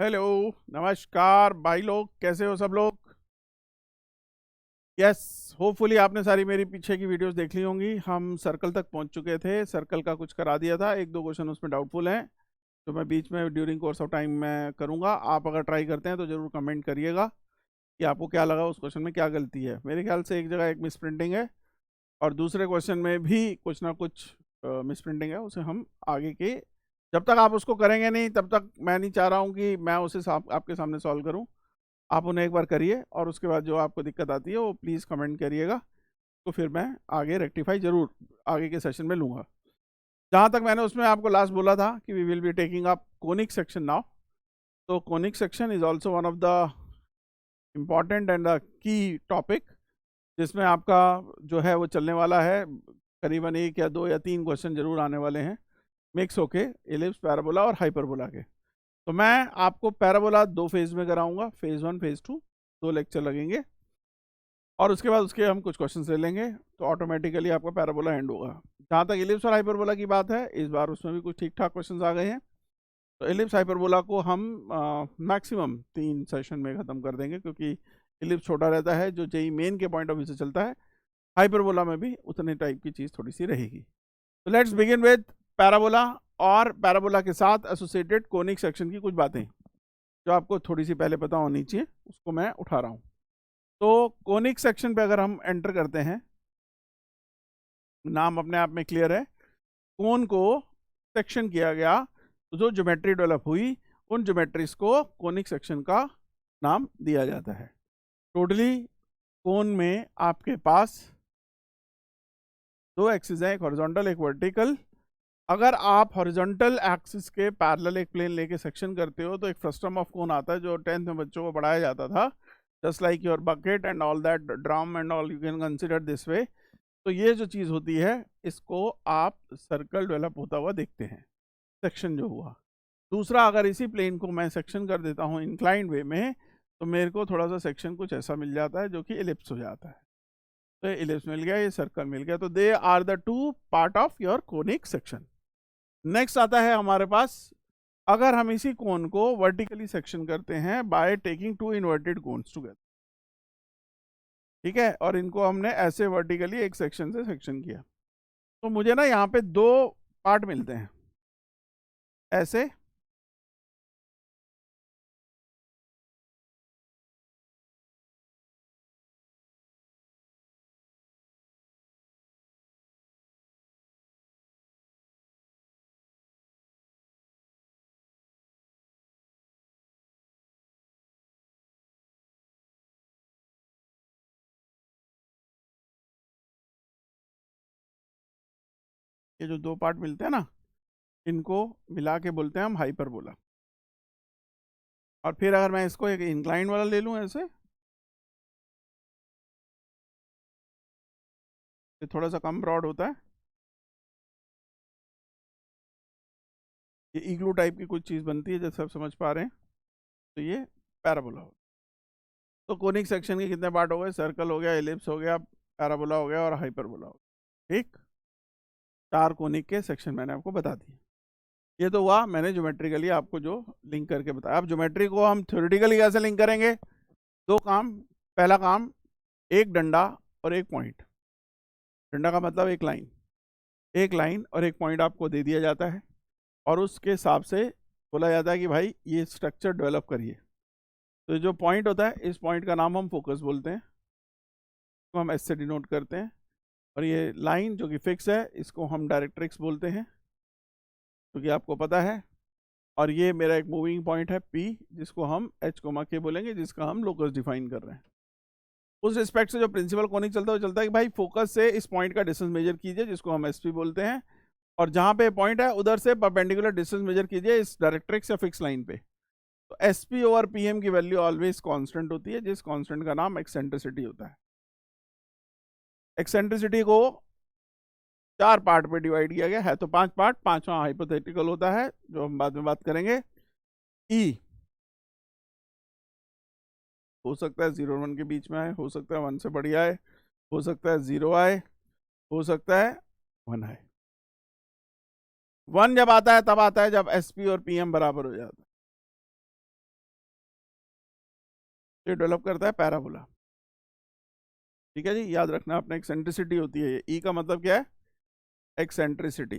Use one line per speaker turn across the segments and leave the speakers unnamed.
Hello, नमस्कार भाई लोग, कैसे हो सब लोग। यस, होपफुली आपने सारी मेरी पीछे की वीडियोस देख ली होंगी। हम सर्कल तक पहुंच चुके थे, सर्कल का कुछ करा दिया था, एक दो क्वेश्चन उसमें डाउटफुल हैं तो मैं बीच में ड्यूरिंग कोर्स ऑफ टाइम मैं करूंगा। आप अगर ट्राई करते हैं तो ज़रूर कमेंट करिएगा कि आपको क्या लगा, उस क्वेश्चन में क्या गलती है। मेरे ख्याल से एक जगह एक मिस प्रिंटिंग है और दूसरे क्वेश्चन में भी कुछ ना कुछ मिस प्रिंटिंग है। उसे हम आगे के, जब तक आप उसको करेंगे नहीं तब तक मैं नहीं चाह रहा हूँ कि मैं उसे आपके सामने सॉल्व करूँ। आप उन्हें एक बार करिए और उसके बाद जो आपको दिक्कत आती है वो प्लीज़ कमेंट करिएगा, तो फिर मैं आगे रेक्टिफाई ज़रूर आगे के सेशन में लूँगा। जहाँ तक मैंने उसमें आपको लास्ट बोला था कि we will be taking up conic section now. तो conic section is also one of the important and the key topic, जिसमें आपका जो है वो चलने वाला है। करीबन एक या दो या तीन क्वेश्चन जरूर आने वाले हैं मिक्स होके एलिप्स, पैराबोला और हाइपरबोला के। तो मैं आपको पैराबोला दो फेज में कराऊंगा, फेज वन फेज टू, दो लेक्चर लगेंगे और उसके बाद उसके हम कुछ क्वेश्चंस ले लेंगे तो ऑटोमेटिकली आपका पैराबोला एंड होगा। जहाँ तक एलिप्स और हाइपरबोला की बात है, इस बार उसमें भी कुछ ठीक ठाक क्वेश्चंस आ गए हैं। तो एलिप्स हाइपरबोला को हम मैक्सिमम 3 सेशन में ख़त्म कर देंगे, क्योंकि एलिप्स छोटा रहता है जो जेई मेन के पॉइंट ऑफ व्यू से चलता है। हाइपरबोला में भी उतने टाइप की चीज़ थोड़ी सी रहेगी। तो लेट्स बिगिन विद पैराबोला और पैराबोला के साथ एसोसिएटेड कोनिक सेक्शन की कुछ बातें जो आपको थोड़ी सी पहले पता होनी चाहिए, उसको मैं उठा रहा हूँ। तो कोनिक सेक्शन पे अगर हम एंटर करते हैं, नाम अपने आप में क्लियर है, कोन को सेक्शन किया गया तो जो ज्योमेट्री डेवलप हुई उन ज्योमेट्रीज को कोनिक सेक्शन का नाम दिया जाता है। टोटली कोन में आपके पास दो एक्सिस हैं, एक हॉरिजॉन्टल एक वर्टिकल। अगर आप हॉरिजॉन्टल एक्सिस के पैरेलल एक प्लेन लेके सेक्शन करते हो तो एक फ्रस्टम ऑफ कोन आता है जो 10th में बच्चों को पढ़ाया जाता था, just like your bucket and all that drum and all, you can consider this way. तो ये जो चीज़ होती है इसको आप सर्कल डेवलप होता हुआ देखते हैं, सेक्शन जो हुआ। दूसरा, अगर इसी प्लेन को मैं सेक्शन कर देता हूँ इंक्लाइंड वे में तो मेरे को थोड़ा सा सेक्शन कुछ ऐसा मिल जाता है जो कि एलिप्स हो जाता है। तो ये एलिप्स मिल गया, ये सर्कल मिल गया, तो they are the two part of your conic section. Next आता है हमारे पास, अगर हम इसी कोन को वर्टिकली सेक्शन करते हैं by taking two inverted cones together, ठीक है, और इनको हमने ऐसे वर्टिकली एक सेक्शन से सेक्शन किया, तो मुझे ना यहाँ पे दो पार्ट मिलते हैं ऐसे। ये जो दो पार्ट मिलते हैं ना, इनको मिला के बोलते हैं हम हाइपरबोला। और फिर अगर मैं इसको एक इंक्लाइन वाला ले लूँ ऐसे, ये थोड़ा सा कम ब्रॉड होता है, ये इग्लू टाइप की कुछ चीज़ बनती है जैसे आप समझ पा रहे हैं, तो ये पैराबोला हो। तो कोनिक सेक्शन के कितने पार्ट हो गए, सर्कल हो गया, एलिप्स हो गया, पैराबोला हो गया और हाइपरबोला हो गया, ठीक। चार कोनिक के सेक्शन मैंने आपको बता दिए। ये तो हुआ मैंने ज्योमेट्रिकली आपको जो लिंक करके बताया। अब ज्योमेट्री को हम थ्योरेटिकली कैसे लिंक करेंगे, दो काम। पहला काम, एक डंडा और एक पॉइंट। डंडा का मतलब एक लाइन, एक लाइन और एक पॉइंट आपको दे दिया जाता है और उसके हिसाब से बोला जाता है कि भाई ये स्ट्रक्चर डेवलप करिए। तो जो पॉइंट होता है, इस पॉइंट का नाम हम फोकस बोलते हैं, इसको हम एस से डिनोट करते हैं। और ये लाइन जो कि फिक्स है इसको हम डायरेक्ट्रिक्स बोलते हैं, क्योंकि आपको पता है। और ये मेरा एक मूविंग पॉइंट है P, जिसको हम H कोमा K बोलेंगे, जिसका हम लोकस डिफाइन कर रहे हैं। उस रिस्पेक्ट से जो प्रिंसिपल कॉनिक चलता है वो चलता है कि भाई फोकस से इस पॉइंट का डिस्टेंस मेजर कीजिए, जिसको हम SP बोलते हैं, और जहाँ पे पॉइंट है उधर से परपेंडिकुलर डिस्टेंस मेजर कीजिए इस डायरेक्ट्रिक्स या फिक्स लाइन पे। तो SP ओवर PM की वैल्यू ऑलवेज कांस्टेंट होती है, जिस कांस्टेंट का नाम एक्सेंट्रिसिटी होता है। एक्सेंट्रिसिटी को चार पार्ट पे डिवाइड किया गया है, तो पांच पार्ट, पांचवा हाइपोथेटिकल होता है जो हम बाद में बात करेंगे। E हो सकता है 0 और 1 के बीच में आए, हो सकता है 1 से बढ़िया आए, हो सकता है 0 आए, हो सकता है 1 आए। 1 जब आता है तब आता है जब SP और PM बराबर हो जाता है। ये डेवलप करता है पैराबोला। ठीक है जी, याद रखना अपने एक्सेंट्रिसिटी होती है ये। ई का मतलब क्या है? एक्सेंट्रिसिटी।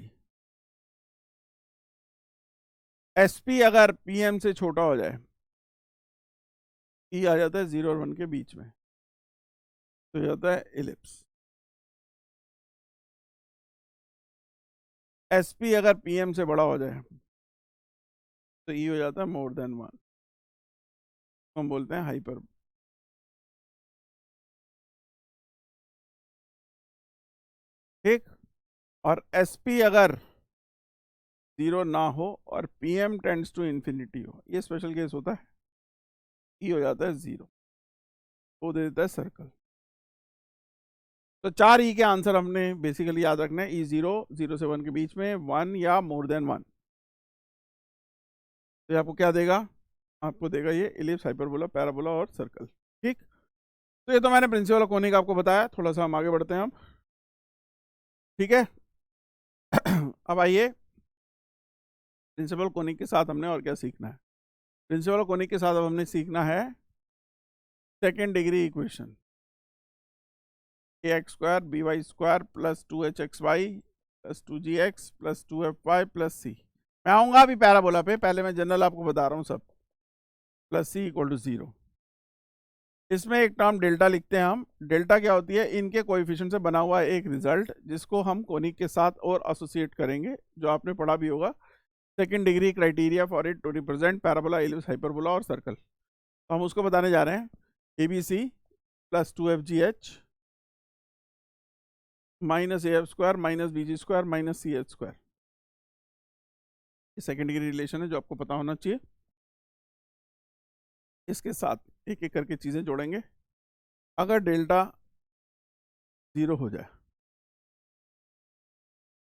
एसपी अगर पीएम से छोटा हो जाए, ई आ जाता है 0 और 1 के बीच में, तो ये होता है इलिप्स। एसपी अगर पीएम से बड़ा हो जाए तो ई हो जाता है मोर देन 1, हम बोलते हैं हाइपर। ठीक। और एसपी अगर 0 ना हो और पीएम टेंड्स टू इंफिनिटी हो, ये स्पेशल केस होता है, ई हो जाता है 0, वो दे देता है सर्कल। तो 4 ई के आंसर हमने बेसिकली याद रखना है, ई 0, 0 से 1 के बीच में, 1 या मोर देन 1। तो ये आपको क्या देगा? आपको देगा ये इलिप्स, हाइपरबोला, पैराबोला और सर्कल। ठीक। तो ये तो मैंने प्रिंसिपल कोनिक आपको बताया, थोड़ा सा हम आगे बढ़ते हैं हम। ठीक है। अब आइए, प्रिंसिपल कोनिक के साथ हमने और क्या सीखना है। प्रिंसिपल कोनिक के साथ अब हमने सीखना है second degree equation, ax square by square plus 2hxy plus 2gx plus 2fy plus c। मैं आऊंगा अभी पैराबोला पे, पहले मैं जनरल आपको बता रहा हूँ सब। Plus c equal to 0। इसमें एक टर्म डेल्टा लिखते हैं हम। डेल्टा क्या होती है? इनके कोएफिशिएंट से बना हुआ एक रिजल्ट, जिसको हम कोनिक के साथ और एसोसिएट करेंगे, जो आपने पढ़ा भी होगा। Second degree criteria for it to represent parabola, ellipse, hyperbola और सर्कल। तो हम उसको बताने जा रहे हैं। ABC plus 2FGH minus AF square minus BG square minus CH square. ये सेकंड डिग्री रिलेशन है जो आपको पता होना चाहिए। इसके साथ एक एक करके चीजें जोड़ेंगे। अगर डेल्टा 0 हो जाए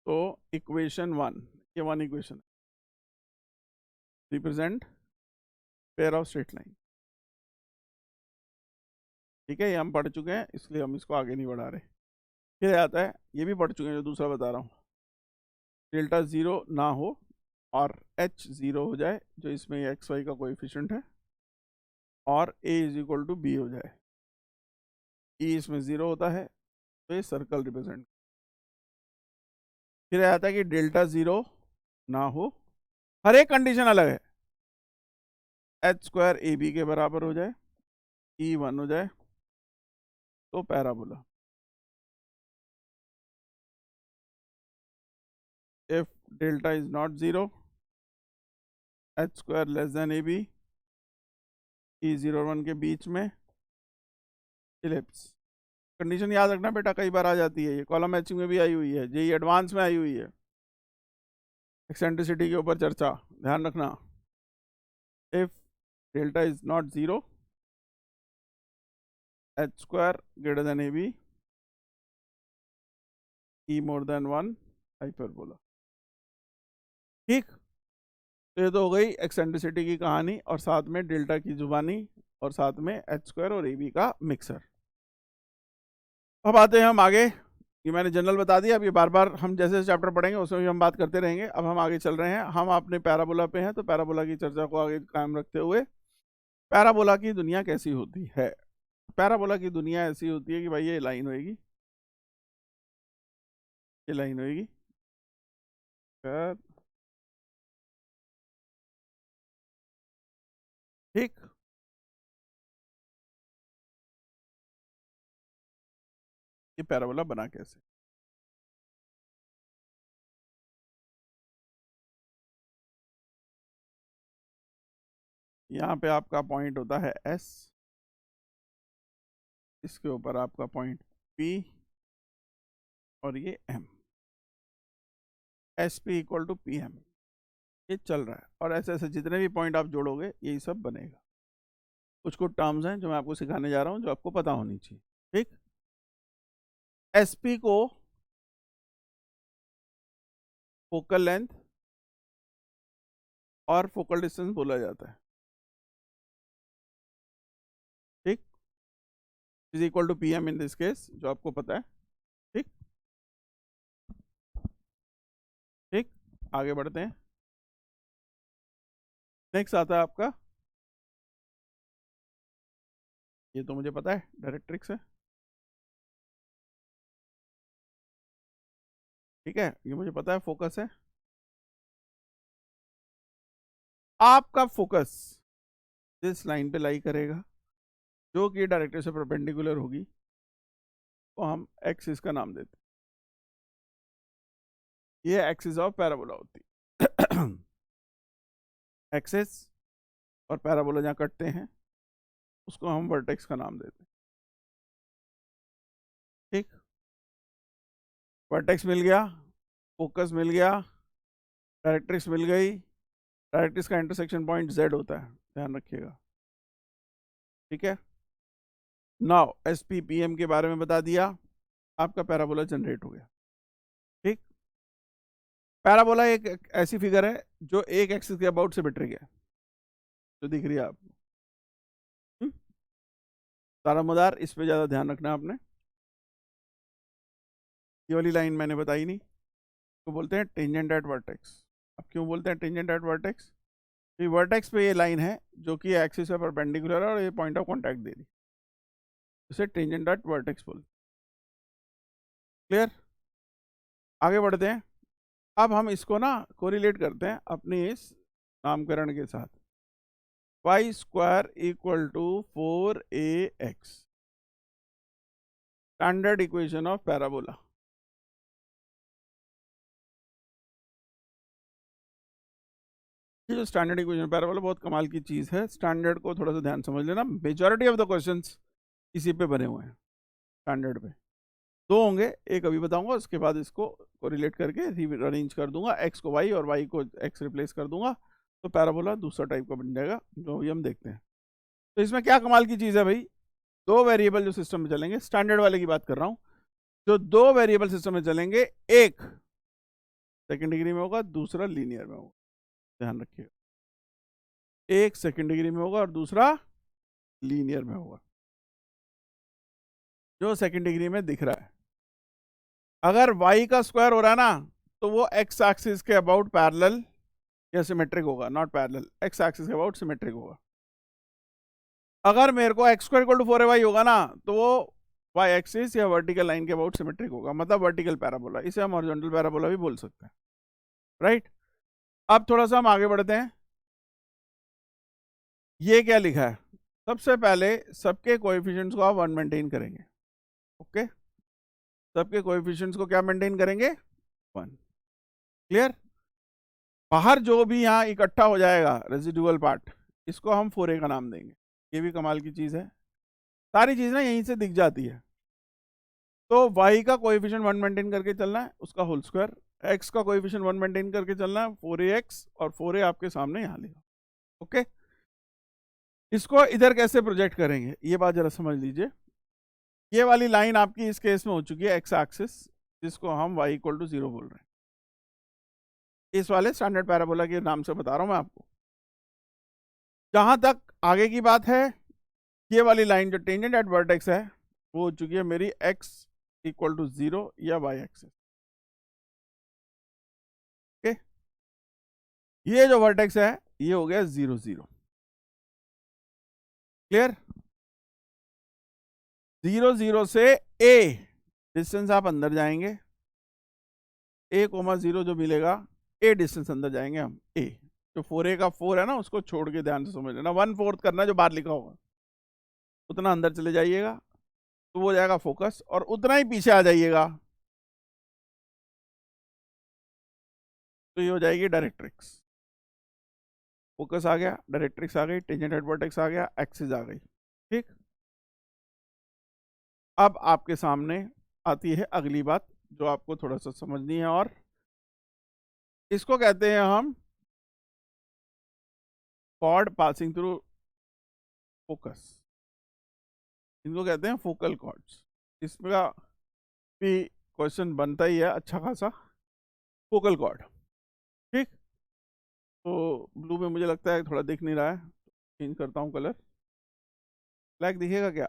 तो इक्वेशन 1, ये 1 equation represent pair of straight line. ठीक है, ये हम पढ़ चुके हैं, इसलिए हम इसको आगे नहीं बढ़ा रहे। फिर आता है, ये भी पढ़ चुके हैं जो दूसरा बता रहा हूँ। डेल्टा 0 ना हो और h 0 हो जाए, जो इसमें एक्स वाई का कोएफिशिएंट है, और a is equal to b हो जाए, e इसमें 0 होता है, तो ये सर्कल रिप्रेजेंट। फिर आता है कि डेल्टा 0 ना हो, हर एक कंडीशन अलग है, h स्क्वायर ए बी के बराबर हो जाए, e 1 हो जाए, तो parabola. if delta is not 0, h square less than A B, e 0 और 1 के बीच में, इलिप्स। कंडीशन याद रखना बेटा, कई बार आ जाती है, ये कॉलम मैचिंग में भी आई हुई है, जेई एडवांस में आई हुई है। एक्सेंट्रिसिटी के ऊपर चर्चा, ध्यान रखना। If delta is not 0, h square greater than A B, E more than 1, hyperbola. ठीक। तो ये तो हो गई एक्सेंट्रिसिटी की कहानी, और साथ में डेल्टा की जुबानी, और साथ में h स्क्वायर और ए बी का मिक्सर। अब आते हैं हम आगे। ये मैंने जनरल बता दिया, अब ये बार बार हम जैसे चैप्टर पढ़ेंगे उसमें भी हम बात करते रहेंगे। अब हम आगे चल रहे हैं, हम अपने पैराबोला पे हैं, तो पैराबोला की चर्चा को आगे कायम रखते हुए, पैराबोला की दुनिया कैसी होती है। पैराबोला की दुनिया ऐसी होती है कि भाई ये लाइन होएगी, ये लाइन होएगी, ठीक। ये पैराबोला बना कैसे? यहाँ पे आपका पॉइंट होता है S, इसके ऊपर आपका पॉइंट P, और ये M, S P equal to P M, ये चल रहा है। और ऐसे ऐसे जितने भी पॉइंट आप जोड़ोगे यही सब बनेगा। कुछ कुछ टर्म्स हैं जो मैं आपको सिखाने जा रहा हूँ, जो आपको पता होनी चाहिए। ठीक। एस पी को फोकल लेंथ और फोकल डिस्टेंस बोला जाता है। ठीक। Is equal to P M in this case, जो आपको पता है। ठीक। ठीक। आगे बढ़ते हैं। नेक्स्ट आता है आपका ये तो मुझे पता है डायरेक्ट्रिक्स है, ठीक है, ये मुझे पता है फोकस है। आपका फोकस जिस लाइन पे लाई करेगा जो कि डायरेक्ट्रिक्स से परपेंडिकुलर होगी तो हम एक्सिस का नाम देते हैं। ये एक्सिस ऑफ पैराबोला होती है। एक्सिस और पैराबोला जहाँ कटते हैं उसको हम वर्टेक्स का नाम देते हैं, ठीक। वर्टेक्स मिल गया, फोकस मिल गया, डायरेक्ट्रिक्स मिल गई। डायरेक्ट्रिक्स का इंटरसेक्शन पॉइंट Z होता है, ध्यान रखिएगा, ठीक है। नाउ SPPM के बारे में बता दिया, आपका पैराबोला जनरेट हो गया, ठीक। पैराबोला एक ऐसी फिगर है जो एक एक्सिस के अबाउट सिमेट्रिक है, जो दिख रही है आपको। तारामदार, इस पे ज्यादा ध्यान रखना आपने। ये वाली लाइन मैंने बताई नहीं, तो बोलते हैं टेंजेंट एट वर्टेक्स। अब क्यों बोलते हैं टेंजेंट एट वर्टेक्स? ये वर्टेक्स पे ये लाइन है जो कि एक्सिस पे परपेंडिकुलर है और ये पॉइंट ऑफ कांटेक्ट दे रही, इसे टेंजेंट एट वर्टेक्स बोलते हैं। क्लियर? आगे बढ़ते हैं। अब हम इसको ना कोरिलेट करते हैं अपने इस नामकरण के साथ, y square equal to 4ax, standard equation of parabola. ये जो स्टैंडर्ड इक्वेशन पैराबोला बहुत कमाल की चीज है। स्टैंडर्ड को थोड़ा सा ध्यान समझ लेना, मेजॉरिटी ऑफ द क्वेश्चंस इसी पे बने हुए हैं, स्टैंडर्ड पे। दो होंगे, एक अभी बताऊंगा, उसके बाद इसको कोरिलेट करके अरेंज कर दूंगा, x को y और y को x रिप्लेस कर दूंगा, तो पैराबोला दूसरा टाइप का बन जाएगा, जो अभी हम देखते हैं। तो इसमें क्या कमाल की चीज़ है भाई, दो वेरिएबल जो सिस्टम में चलेंगे, स्टैंडर्ड वाले की बात कर रहा हूं, जो दो वेरिएबल सिस्टम में चलेंगे, एक सेकंड डिग्री में होगा, दूसरा लीनियर में होगा, ध्यान रखिएगा। एक सेकंड डिग्री में होगा और दूसरा लीनियर में होगा। जो सेकंड डिग्री में दिख रहा है, अगर y का स्क्वायर हो रहा है ना, तो वो x एक्सिस के अबाउट पैरेलल या सिमेट्रिक होगा, नॉट पैरेलल, x एक्सिस के अबाउट सिमेट्रिक होगा। अगर मेरे को x square equal to 4ay होगा ना, तो वो y एक्सिस या वर्टिकल लाइन के अबाउट सिमेट्रिक होगा, मतलब वर्टिकल पैराबोला। इसे हम हॉरिजॉन्टल पैराबोला भी बोल सकते हैं, राइट। अब थोड़ा सा हम आगे बढ़ते हैं। ये क्या लिखा है? सबसे पहले सबके कोएफिशिएंट्स को आप 1 मेंटेन करेंगे, ओके। सबके कोएफिशिएंट्स को क्या मेंटेन करेंगे? 1। क्लियर? बाहर जो भी यहाँ इकट्ठा हो जाएगा रेजिडुअल पार्ट, इसको हम 4a का नाम देंगे। ये भी कमाल की चीज है, सारी चीज ना यहीं से दिख जाती है। तो y का कोएफिशिएंट 1 मेंटेन करके चलना है, उसका होल स्क्वायर। x का कोएफिशिएंट 1 मेंटेन करके चलना है, 4ax, और 4a आपके सामने यहाँ लिखा, ओके। इसको इधर कैसे प्रोजेक्ट करेंगे, ये बात जरा समझ लीजिए। ये वाली लाइन आपकी इस केस में हो चुकी है x एक्सिस, जिसको हम y इक्वल टू 0 बोल रहे हैं। इस वाले स्टैंडर्ड पैराबोला के नाम से बता रहा हूं मैं आपको। जहां तक आगे की बात है, ये वाली लाइन जो टेंजेंट एट वर्टेक्स है, वो हो चुकी है मेरी x इक्वल टू 0 या y एक्सिस, ओके। ये जो वर्टेक्स है ये हो गया 0 0। क्लियर? 0 0 से a डिस्टेंस आप अंदर जाएंगे, a,0 जो मिलेगा, a डिस्टेंस अंदर जाएंगे हम, a जो 4a का 4 है ना, उसको छोड़ के ध्यान से समझ लेना, 1/4 करना है जो बाहर लिखा होगा, उतना अंदर चले जाइएगा, तो वो हो जाएगा फोकस, और उतना ही पीछे आ जाइएगा तो ये हो जाएगी डायरेक्ट्रिक्स। फोकस आ गया, डायरेक्ट्रिक्स आ गई, टेंजेंट एट वर्टेक्स आ गया, एक्सिस आ गई, ठीक। अब आपके सामने आती है अगली बात जो आपको थोड़ा सा समझनी है, और इसको कहते हैं हम कॉर्ड पासिंग थ्रू फोकस, इनको कहते हैं फोकल कॉर्ड्स। इसका भी क्वेश्चन बनता ही है अच्छा खासा, फोकल कॉर्ड, ठीक। तो ब्लू में मुझे लगता है थोड़ा दिख नहीं रहा है, चेंज करता हूँ कलर, ब्लैक दिखेगा क्या?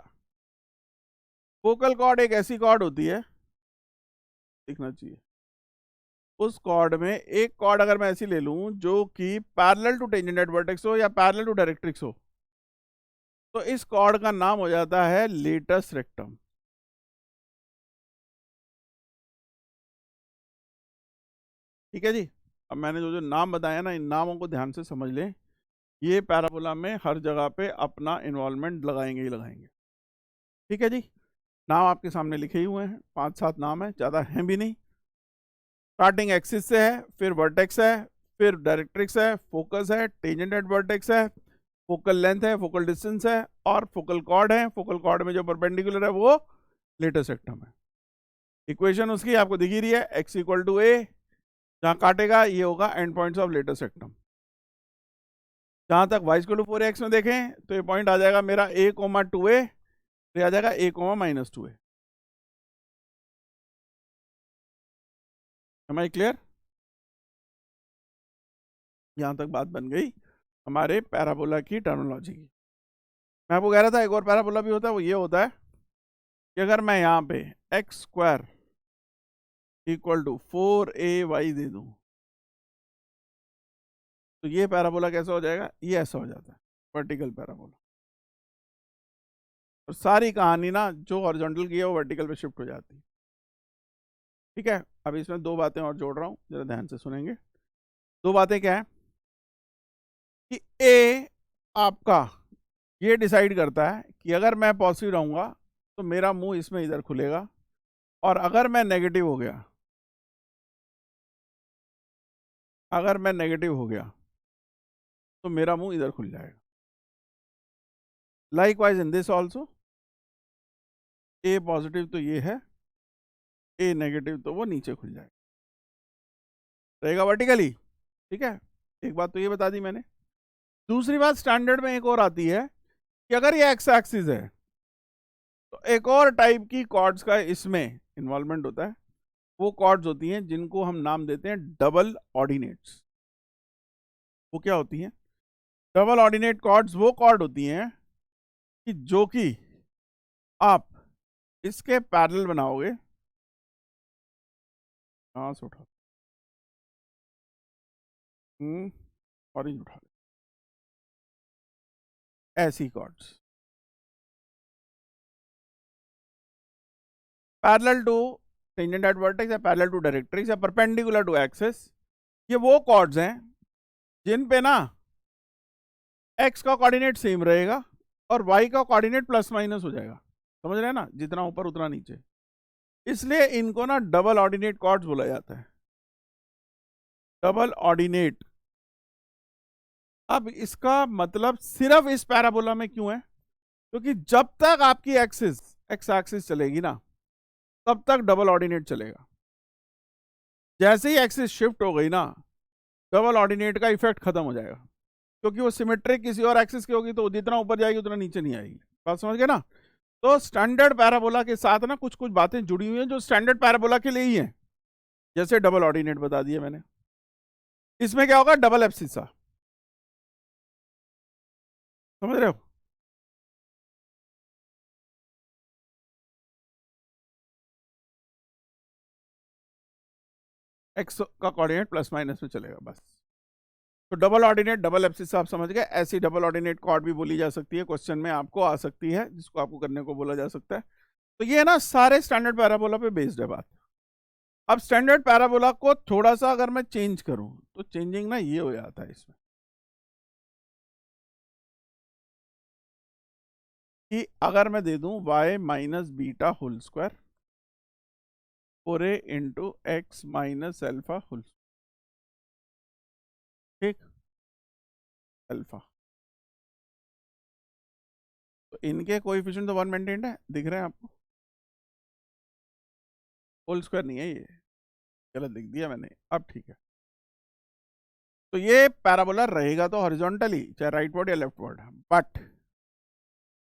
फोकल कॉर्ड एक ऐसी कॉर्ड होती है, दिखना चाहिए, उस कॉर्ड में एक कॉर्ड अगर मैं ऐसी ले लूं जो कि parallel to tangent at vertex हो या पैरेलल टू डायरेक्ट्रिक्स हो, तो इस कॉर्ड का नाम हो जाता है लेटस रेक्टम। ठीक है जी। अब मैंने जो जो नाम बताया ना, इन नामों को ध्यान से समझ लें। ये पैराबोला में हर जगह पे अपना इन्वॉल्वमेंट लगाएंगे ही लगाएंगे। ठीक है जी। नाम आपके सामने लिखे ही हुए हैं, 5-7 नाम है, ज़्यादा हैं भी नहीं। स्टार्टिंग एक्सिस से है, फिर वर्टेक्स है, फिर डायरेक्ट्रिक्स है, फोकस है, टेंजेंट एट वर्टेक्स है, फोकल लेंथ है, फोकल डिस्टेंस है, और फोकल कॉर्ड है। फोकल कॉर्ड में जो परपेंडिकुलर है वो लेटस रेक्टम है। इक्वेशन उसकी आपको दिख ही रही है, x इक्वल टू ए, जहाँ काटेगा ये होगा end points of latus rectum. जहाँ तक y इक्वल टू 4x में देखें तो ये पॉइंट आ जाएगा मेरा a, 2a, तो आ जाएगा a, -2a। M I clear? यहाँ तक बात बन गई हमारे पैराबोला की टर्मिनोलॉजी की। मैं आपको कह रहा था एक और पैराबोला भी होता है, वो ये होता है कि अगर मैं यहाँ पे x² इक्वल टू 4ay दे दूँ तो ये पैराबोला कैसा हो जाएगा? ये ऐसा हो जाता है, वर्टिकल पैराबोला। और सारी कहानी ना जो हॉरिजॉन्टल की है वो वर्टिकल पे शिफ्ट हो जाती है। ठीक है। अब इसमें दो बातें और जोड़ रहा हूँ, जरा ध्यान से सुनेंगे। दो बातें क्या है कि ए आपका ये डिसाइड करता है कि अगर मैं पॉजिटिव रहूंगा तो मेरा मुंह इसमें इधर खुलेगा, और अगर मैं नेगेटिव हो गया, अगर मैं नेगेटिव हो गया तो मेरा मुंह इधर खुल जाएगा। Likewise in this also, A positive तो ये है, ए नेगेटिव तो वो नीचे खुल जाएगा, रहेगा वर्टिकली। ठीक है। एक बात तो ये बता दी मैंने। दूसरी बात स्टैंडर्ड में एक और आती है कि अगर ये एक्स एक्सिस है तो एक और टाइप की कॉर्ड्स का इसमें इन्वॉल्वमेंट होता है। वो कॉर्ड्स होती हैं जिनको हम नाम देते हैं डबल ऑर्डिनेट्स। वो क्या होती हैं? डबल ऑर्डिनेट कॉर्ड्स वो कॉर्ड होती हैं कि जो कि आप इसके पैरेलल बनाओगे। कहाँ से उठा? ऑरेंज उठा ले। ऐसी chords parallel to tangent at vertex या पैरेलल टू डायरेक्ट्रिक्स या परपेंडिकुलर टू एक्सिस, ये वो कॉर्ड्स हैं जिन पे ना x का कोऑर्डिनेट सेम रहेगा और y का कोऑर्डिनेट प्लस माइनस हो जाएगा। समझ रहे हैं ना? जितना ऊपर उतना नीचे। इसलिए इनको ना डबल ऑर्डिनेट कॉर्ड्स बोला जाता है, डबल ऑर्डिनेट। अब इसका मतलब सिर्फ इस पैराबोला में क्यों है? क्योंकि जब तक आपकी एक्सिस एक्स एक्सिस चलेगी ना तब तक डबल ऑर्डिनेट चलेगा। जैसे ही एक्सिस शिफ्ट हो गई ना डबल ऑर्डिनेट का इफेक्ट खत्म हो जाएगा, क्योंकि वो सिमेट्रिक किसी और एक्सिस की होगी तो जितना ऊपर जाएगी उतना नीचे नहीं आएगी। बात समझ गए ना? तो स्टैंडर्ड पैराबोला के साथ ना कुछ कुछ बातें जुड़ी हुई हैं जो स्टैंडर्ड पैराबोला के लिए ही हैं। जैसे डबल ऑर्डिनेट बता दिए मैंने। इसमें क्या होगा? Double abscissa. समझ रहे हो? एक्स का कोऑर्डिनेट प्लस माइनस में चलेगा बस। तो डबल ऑर्डिनेट डबल एब्सिस आप समझ गए। ऐसी डबल ऑर्डिनेट कॉर्ड भी बोली जा सकती है, क्वेश्चन में आपको आ सकती है, जिसको आपको करने को बोला जा सकता है। तो ये ना सारे स्टैंडर्ड पैराबोला पे बेस्ड है बात। अब स्टैंडर्ड पैराबोला को थोड़ा सा अगर मैं चेंज करूं तो चेंजिंग ना ये हो जाता है इसमें कि अगर मैं दे दूं y minus beta whole square 4a into X minus alpha whole, ठीक, अल्फा, तो इनके कोएफिशिएंट तो 1 मेंटेन्ड है, दिख रहे हैं आपको? होल स्क्वायर नहीं है, ये गलत लिख दिया मैंने। अब ठीक है। तो ये पैराबोला रहेगा तो हॉरिजॉन्टली, चाहे राइट वर्ड या leftward, but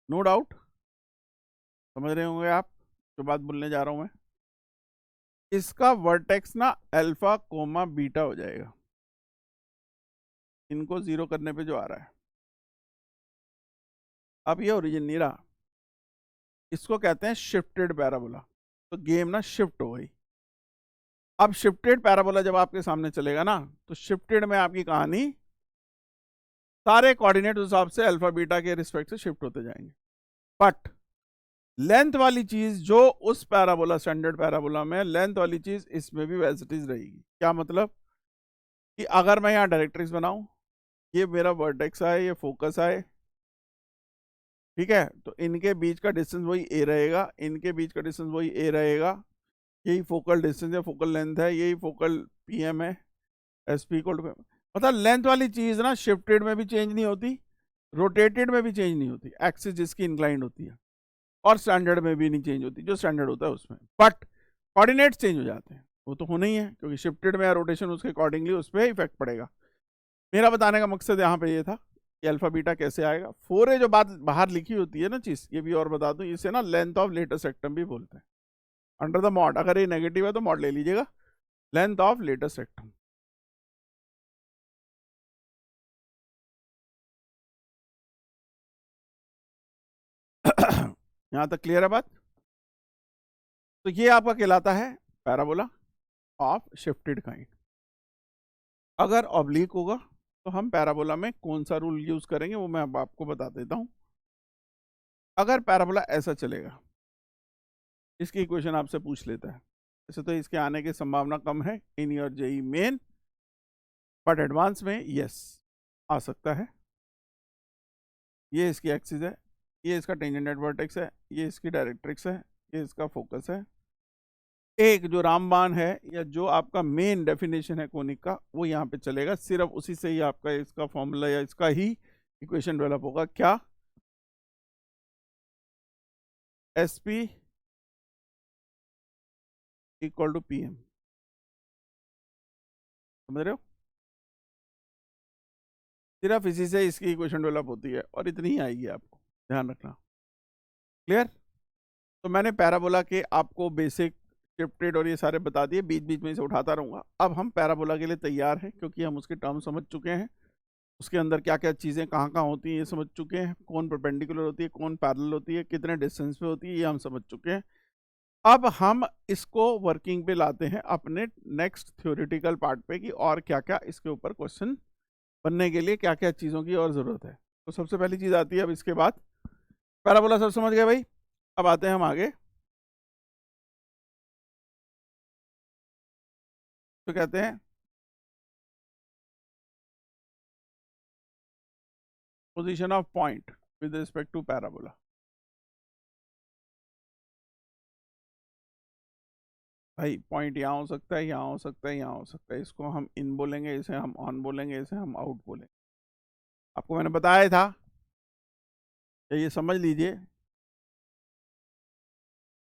no doubt समझ रहे होंगे आप जो बात बोलने जा रहा हूं मैं, इसका वर्टेक्स ना अल्फा कोमा बीटा हो जाएगा, इनको जीरो करने पे जो आ रहा है। अब ये ओरिजिन नहीं रहा, इसको कहते हैं शिफ्टेड पैराबोला। तो गेम ना शिफ्ट हो गई। अब शिफ्टेड पैराबोला जब आपके सामने चलेगा ना तो शिफ्टेड में आपकी कहानी सारे कोऑर्डिनेट उस हिसाब से अल्फा बीटा के रिस्पेक्ट से शिफ्ट होते जाएंगे। बट लेंथ वाली चीज जो उस पैराबोला, स्टैंडर्ड पैराबोला में लेंथ वाली चीज इसमें भी वैसिटीज रहेगी। क्या मतलब कि अगर मैं यहाँ डायरेक्ट्रिक्स बनाऊं, ये मेरा वर्टेक्स है, ये फोकस है, ठीक है, तो इनके बीच का डिस्टेंस वही ए रहेगा, इनके बीच का डिस्टेंस वही ए रहेगा, यही फोकल डिस्टेंस है, फोकल लेंथ है, यही फोकल पीएम है, एस पी इक्वल टू। मतलब लेंथ वाली चीज ना शिफ्टेड में भी चेंज नहीं होती, रोटेटेड में भी चेंज नहीं होती, एक्सिस जिसकी इंक्लाइंड होती है, और स्टैंडर्ड में भी नहीं चेंज होती, जो स्टैंडर्ड होता है उसमें। बट कोऑर्डिनेट्स चेंज हो जाते हैं, वो तो होना ही है, क्योंकि शिफ्टेड में या रोटेशन उसके अकॉर्डिंगली उस पर इफेक्ट पड़ेगा। मेरा बताने का मकसद यहाँ पे ये था कि अल्फा बीटा कैसे आएगा। 4a जो बात बाहर लिखी होती है ना चीज, ये भी और बता दूं, इसे ना लेंथ ऑफ लेटेस्ट सेक्टम भी बोलते हैं। अंडर द मॉड, अगर ये नेगेटिव है तो मॉड ले लीजिएगा, लेंथ ऑफ लेटेस्ट सेक्टम। यहां तक क्लियर है बात? तो ये आपका कहलाता है पैराबोला ऑफ शिफ्टेड काइंड। अगर ऑब्लिक होगा तो हम पैराबोला में कौन सा रूल यूज करेंगे वो मैं अब आपको बता देता हूं। अगर पैराबोला ऐसा चलेगा, इसकी इक्वेशन आपसे पूछ लेता है, वैसे तो इसके आने की संभावना कम है in your JEE main, but advance में यस आ सकता है। ये इसकी एक्सिस है, ये इसका टेंजेंट वर्टेक्स है, ये इसकी डायरेक्ट्रिक्स है, ये इसका फोकस है। एक जो रामबाण है या जो आपका मेन डेफिनेशन है कोनिक का, वो यहाँ पे चलेगा, सिर्फ उसी से ही आपका इसका फॉर्मूला या इसका ही इक्वेशन डेवलप होगा। क्या? S P equal to P M. समझ रहे हो? सिर्फ इसी से इसकी इक्वेशन डेवलप होती है और इतनी ही आएगी, आपको ध्यान रखना। क्लियर? तो मैंने पैराबोला के आपको बेसिक शिफ्टेड और ये सारे बता दिए, बीच बीच में इसे उठाता रहूंगा। अब हम पैराबोला के लिए तैयार हैं, क्योंकि हम उसके टर्म समझ चुके हैं, उसके अंदर क्या क्या चीज़ें कहाँ कहाँ होती हैं ये समझ चुके हैं, कौन परपेंडिकुलर होती है, कौन पैरेलल होती है, कितने डिस्टेंस पे होती है, ये हम समझ चुके हैं। अब हम इसको वर्किंग पे लाते हैं अपने नेक्स्ट थ्योरेटिकल पार्ट पे, कि और क्या क्या इसके ऊपर क्वेश्चन बनने के लिए क्या क्या चीज़ों की और ज़रूरत है। तो सबसे पहली चीज़ आती है अब इसके बाद, पैराबोला सब समझ गए भाई। अब आते हैं हम आगे, तो कहते हैं position of point with respect to parabola. भाई पॉइंट यहाँ हो सकता है, यहाँ हो सकता है, यहाँ हो सकता है, इसको हम इन बोलेंगे, इसे हम ऑन बोलेंगे, इसे हम आउट बोलेंगे। आपको मैंने बताया था, ये समझ लीजिए,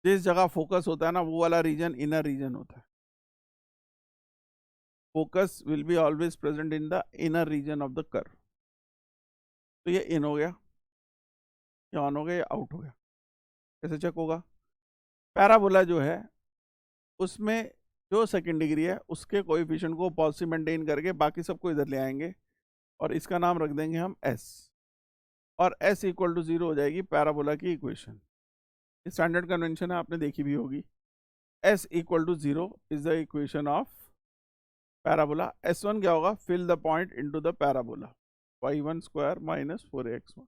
जिस जगह फोकस होता है ना वो वाला रीजन इनर रीजन होता है। Focus will be always present in the inner region of the curve. तो ये इन हो गया, ये ऑन हो गया, ये आउट हो गया। कैसे चेक होगा? पैराबोला जो है उसमें जो सेकंड डिग्री है उसके कोएफिशिएंट को पॉजिटिव मेंटेन करके बाकी सबको इधर ले आएंगे, और इसका नाम रख देंगे हम एस, और एस इक्वल टू 0 हो जाएगी पैराबोला की इक्वेशन। स्टैंडर्ड कन्वेंशन है, आपने देखी भी होगी। S equal to 0 is the equation of parabola. S1 क्या होगा? Fill the point into the parabola, y1 square minus 4x1।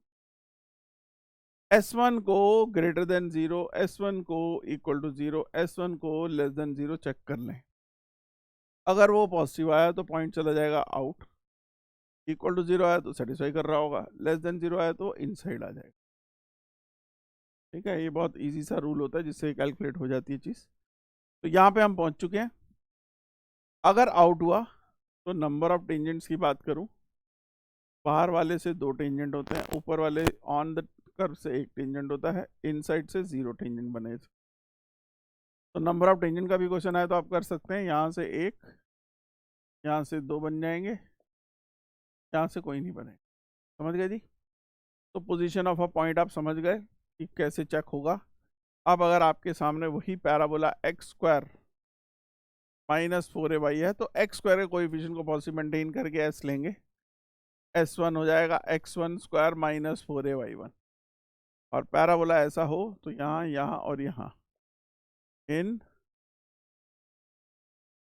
S1 को ग्रेटर देन 0, S1 को इक्वल टू 0, S1 को लेस देन 0 चेक कर लें। अगर वो पॉजिटिव आया तो पॉइंट चला जाएगा आउट, इक्वल टू 0 आया तो सेटिस्फाई कर रहा होगा, लेस देन 0 आया तो इनसाइड आ जाएगा। ठीक है, ये बहुत इजी सा रूल होता है जिससे कैलकुलेट हो जाती है चीज़। तो यहाँ पे हम पहुँच चुके हैं। अगर आउट हुआ तो नंबर ऑफ टेंजेंट्स की बात करूँ, बाहर वाले से 2 टेंजेंट होते हैं, ऊपर वाले ऑन द कर्व से 1 टेंजेंट होता है, इनसाइड से 0 टेंजेंट बने। तो नंबर ऑफ टेंजेंट का भी क्वेश्चन आया तो आप कर सकते हैं, यहाँ से 1, यहाँ से 2 बन जाएंगे, यहाँ से कोई नहीं बने। समझ गए जी? तो पोजीशन ऑफ अ पॉइंट आप समझ गए कि कैसे चेक होगा। अब अगर आपके सामने वही parabola x square minus 4a है, तो एक्स स्क्वायर के कोएफिशिएंट को पॉजिटिव मेंटेन करके एस लेंगे, S1 हो जाएगा x1 स्क्वायर माइनस 4a/1। और पैराबोला ऐसा हो तो यहाँ, यहाँ और यहाँ, इन,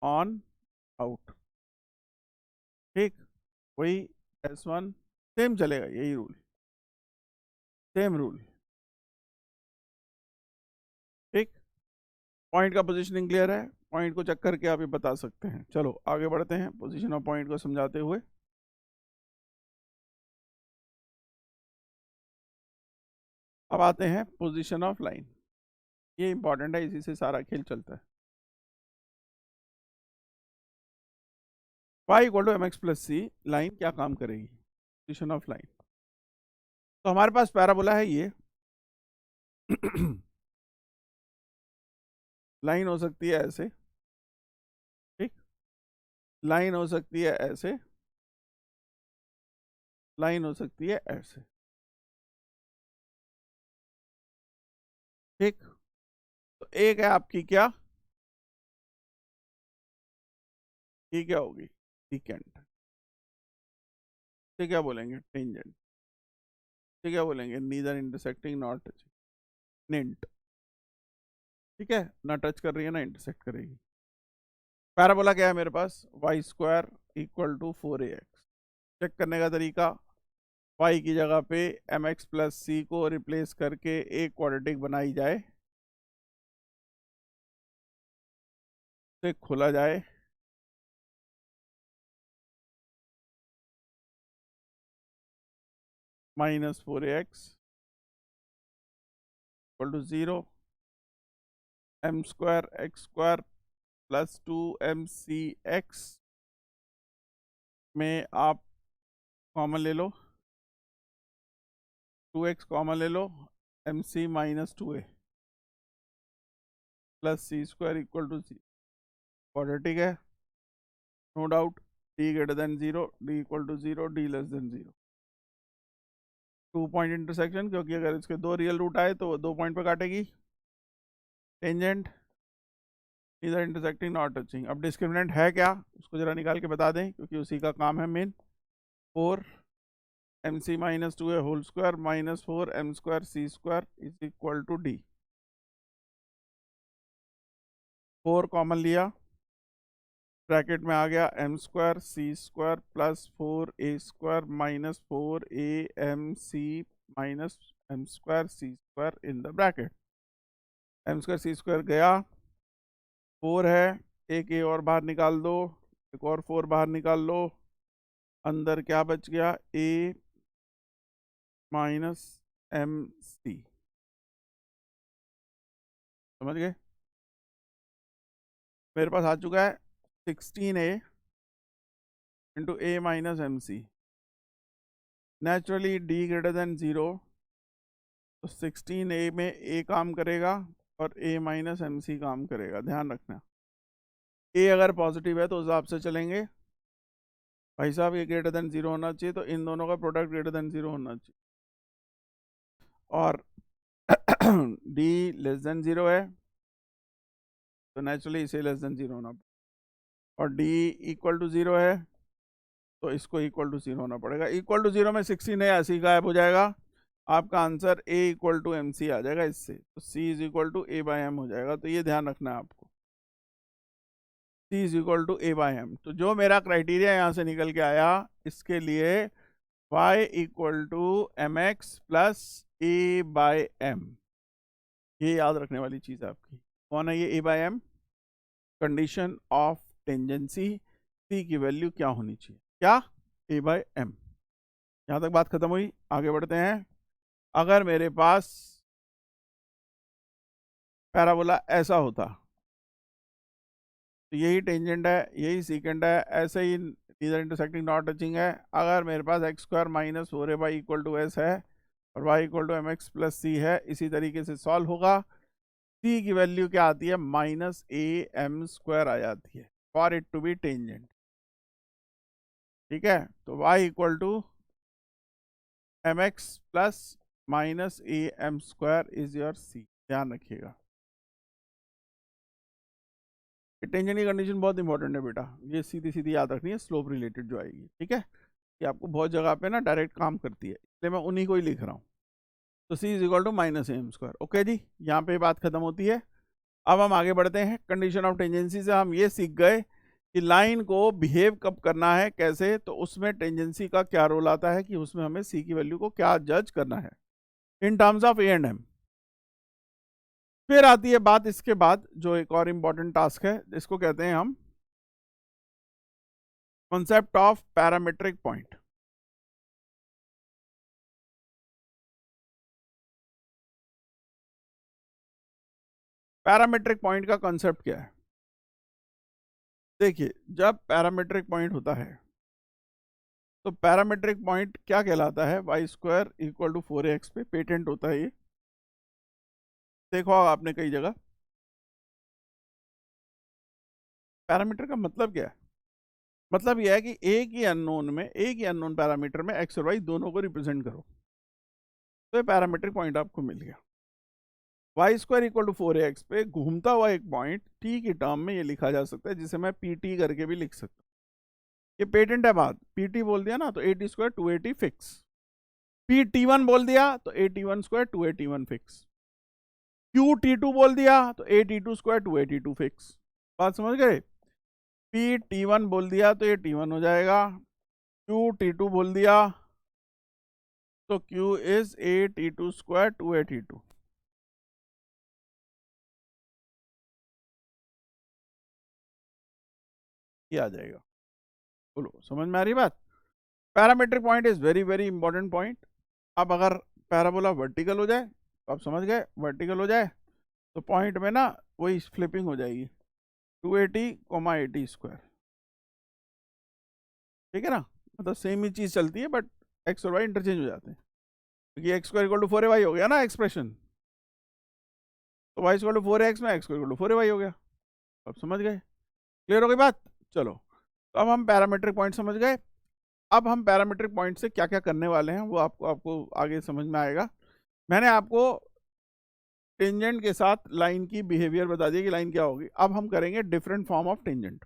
ऑन, आउट। ठीक, वही S1 सेम चलेगा, यही रूल, सेम रूल। ठीक, पॉइंट का पोजीशनिंग क्लियर है, पॉइंट को चेक करके आप ये बता सकते हैं। चलो आगे बढ़ते हैं पोजीशन ऑफ पॉइंट को समझाते हुए। अब आते हैं पोजीशन ऑफ लाइन, ये इंपॉर्टेंट है, इसी से सारा खेल चलता है। y equal to mx plus C, line क्या काम करेगी, पोजीशन ऑफ लाइन। तो हमारे पास पैराबोला है ये लाइन हो सकती है ऐसे, ठीक, लाइन हो सकती है ऐसे, लाइन हो सकती है ऐसे, ठीक। तो एक है आपकी क्या, ये क्या होगी, सीकेंट, ये क्या बोलेंगे, टेंजेंट, ये क्या बोलेंगे, नीदर इंटरसेक्टिंग नॉट टचिंग, निंट, ठीक है, ना टच कर रही है ना इंटरसेक्ट करेगी। पैराबोला क्या है मेरे पास, y square equal to 4ax। Check करने का तरीका, y की जगह पे mx प्लस सी को रिप्लेस करके एक क्वाड्रेटिक बनाई जाए, से खोला जाए, -4ax equal to 0, m square x square plus 2mcx में आप कॉमन ले लो, 2x कॉमन ले लो, mc minus 2a plus c square equal to 0, quadratic है no doubt, d greater than 0, d equal to 0, d less than 0। 2 point intersection, क्योंकि अगर इसके 2 रियल रूट आए तो वो 2 पॉइंट पे काटेगी। टेंजेंट इधर इंटरसेक्टिंग नॉट टचिंग। अब डिस्क्रिमिनेंट है क्या, उसको जरा निकाल के बता दें, क्योंकि उसी का काम है main. 4 mc minus 2a whole square minus 4 m square C square is equal to d। 4 common लिया, ब्रैकेट में आ गया m square C square plus 4a square minus 4amc minus m square C square in the bracket. m square C square गया, 4 है, एक a और बाहर निकाल दो, एक और 4 बाहर निकाल लो, अंदर क्या बच गया, a माइनस mc, समझ गए। मेरे पास आ चुका है 16a into a minus mc। Naturally d greater than 0, तो 16a में a काम करेगा और a माइनस mc काम करेगा, ध्यान रखना। a अगर पॉजिटिव है तो उस हिसाब से चलेंगे, भाई साहब ये ग्रेटर देन 0 होना चाहिए, तो इन दोनों का प्रोडक्ट ग्रेटर देन 0 होना चाहिए। और d लेस देन 0 है, तो नेचुरली इसे लेस देन 0 होना, और d इक्वल टू 0 है, तो इसको इक्वल टू 0 होना पड़ेगा। इक्वल टू 0 में 16 है, ऐसे ही गायब हो जाएगा, आपका answer a equal to m c आ जाएगा इससे, तो c is equal to a by m हो जाएगा। तो ये ध्यान रखना है आपको, c is equal to a by m. तो जो मेरा क्राइटेरिया यहाँ से निकल के आया, इसके लिए y equal to M x plus a by M, ये याद रखने वाली चीज़ है आपकी। कौन है ये a by M, condition of tangency, c की वैल्यू क्या होनी चाहिए, क्या, a बाई एम। यहाँ तक बात खत्म हुई, आगे बढ़ते हैं। अगर मेरे पास पैराबोला ऐसा होता, तो यही टेंजेंट है, यही सीकेंट है, ऐसे ही नीदर इंटरसेक्टिंग नॉट टचिंग है। अगर मेरे पास x square minus 4a equal to s है और y equal to M x plus c है, इसी तरीके से सॉल्व होगा। c की वैल्यू क्या आती है, माइनस a m स्क्वायर आ जाती है for it to be tangent, ठीक है। तो y equal to M x plus minus a m square is your c, ध्यान रखिएगा। टेंजेंट की कंडीशन बहुत इंपॉर्टेंट है बेटा, ये सीधी सीधी याद रखनी है, स्लोप रिलेटेड जो आएगी, ठीक है। ये आपको बहुत जगह पे ना डायरेक्ट काम करती है, इसलिए मैं उन्हीं को ही लिख रहा हूँ। तो c is equal to minus m square, okay जी, यहाँ पे बात खत्म होती है। अब हम आगे बढ़ते हैं। कंडीशन ऑफ टेंजेंसी से हम ये सीख गए कि लाइन को बिहेव कब करना है, कैसे, तो उसमें टेंजेंसी का क्या रोल आता है कि उसमें हमें सी की वैल्यू को क्या जज करना है in terms of A and M. फिर आती है बात इसके बाद जो एक और इंपॉर्टेंट टास्क है, इसको कहते हैं हम concept of parametric point. Parametric point का कॉन्सेप्ट क्या है? देखिए, जब पैरामीट्रिक पॉइंट होता है तो पैरामीट्रिक पॉइंट क्या कहलाता है, Y square equal to 4x पे पेटेंट होता है ये, देखो आपने कई जगह। पैरामीटर का मतलब क्या है? मतलब यह है कि एक ही अननोन में, एक ही अननोन पैरामीटर में एक्स और वाई दोनों को रिप्रेजेंट करो, तो ये पैरामीट्रिक पॉइंट आपको मिल गया। Y square equal to 4x पे घूमता हुआ एक पॉइंट टी की टर्म में ये लिखा जा सकता है, जिसे मैं पी टी करके भी लिख सकता हूँ। ये पेटेंट है बात, पी टी बोल दिया ना तो A T square 280 fix, P T one बोल दिया तो A T one square 281 fix, Q T two बोल दिया तो A T two square 282 fix. बात समझ गए? पी टी वन बोल दिया तो ये टी वन हो जाएगा, क्यू टी टू बोल दिया तो Q is A T two square 282। ये आ जाएगा। बोलो समझ में आ रही बात? Parametric point is very very important point. अब अगर पैराबोला वर्टिकल हो जाए तो आप समझ गए, वर्टिकल हो जाए तो पॉइंट में ना वही फ्लिपिंग हो जाएगी, 280 80 स्क्वायर, ठीक है ना, मतलब सेम ही चीज चलती है बट एक्स और वाई इंटरचेंज हो जाते हैं, क्योंकि x square equal to 4ay हो गया ना एक्सप्रेशन, तो वाई स्क्वायर टू 4x में x square equal to 4ay हो गया। अब समझ गए? क्लियर हो गई बात? चलो, तो अब हम पैरामीट्रिक पॉइंट समझ गए। अब हम पैरामीट्रिक पॉइंट से क्या क्या करने वाले हैं वो आपको आपको आगे समझ में आएगा। मैंने आपको टेंजेंट के साथ लाइन की बिहेवियर बता दिया कि लाइन क्या होगी। अब हम करेंगे डिफरेंट फॉर्म ऑफ टेंजेंट,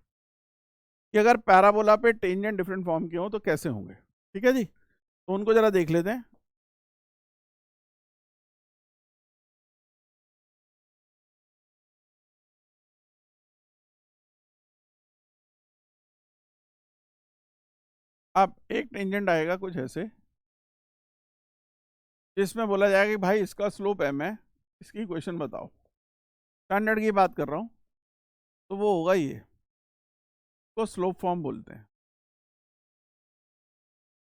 कि अगर पैराबोला पे टेंजेंट डिफरेंट फॉर्म के हो तो कैसे होंगे। ठीक है जी, तो उनको जरा देख लेते हैं। अब एक टेंजेंट आएगा कुछ ऐसे, जिसमें बोला जाएगा कि भाई इसका स्लोप m है, इसकी इक्वेशन बताओ। स्टैंडर्ड की बात कर रहा हूँ, तो वो होगा ये, तो स्लोप फॉर्म बोलते हैं।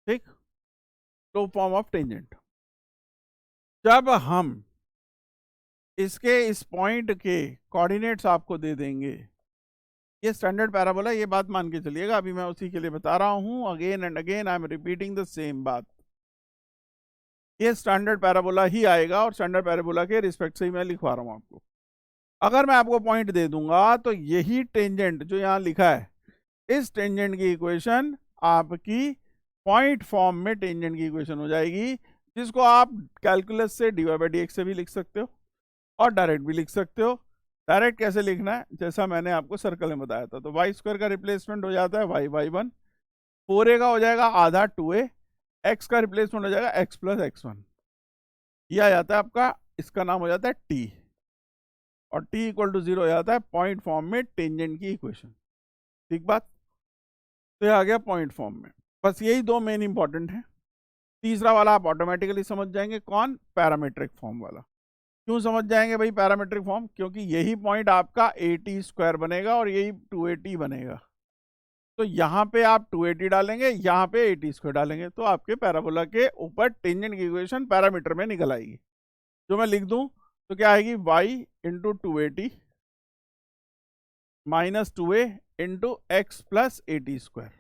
ठीक, स्लोप फॉर्म ऑफ टेंजेंट। जब हम इसके इस पॉइंट के कोऑर्डिनेट्स आपको दे देंगे, ये स्टैंडर्ड पैराबोला, ये बात मान के चलिएगा, अभी मैं उसी के लिए बता रहा हूं, again and again I am repeating the same बात। ये स्टैंडर्ड पैराबोला ही आएगा और स्टैंडर्ड पैराबोला के रिस्पेक्ट से ही मैं लिखवा रहा हूं आपको। अगर मैं आपको पॉइंट दे दूंगा तो यही टेंजेंट जो यहाँ लिखा है, इस टेंजेंट की इक्वेशन आपकी पॉइंट फॉर्म में टेंजेंट की इक्वेशन हो जाएगी, जिसको आप कैलकुलस से dy बाई dx से भी लिख सकते हो और डायरेक्ट भी लिख सकते हो। डायरेक्ट कैसे लिखना है, जैसा मैंने आपको सर्कल में बताया था, तो वाई स्क्वायर का रिप्लेसमेंट हो जाता है वाई बाई वन, 4a का हो जाएगा आधा 2a, x का रिप्लेसमेंट हो जाएगा x प्लस x1, यह आ जाता है आपका, इसका नाम हो जाता है t, और t इक्वल टू 0 हो जाता है पॉइंट फॉर्म में टेंजेंट की इक्वेशन। ठीक बात? तो ये आ गया पॉइंट फॉर्म में। बस यही दो मेन इंपॉर्टेंट है। तीसरा वाला आप ऑटोमेटिकली समझ जाएंगे, कौन? पैरामीट्रिक फॉर्म वाला। क्यों समझ जाएंगे भाई पैरामीट्रिक फॉर्म? क्योंकि यही पॉइंट आपका 80 स्क्वायर बनेगा और यही 280 बनेगा, तो यहाँ पे आप 280 डालेंगे, यहाँ पे 80 स्क्वायर डालेंगे, तो आपके पैराबोला के ऊपर टेंजेंट की इक्वेशन पैरामीटर में निकल आएगी। जो मैं लिख दूं तो क्या आएगी, y into 280 minus 2a into x plus 80 square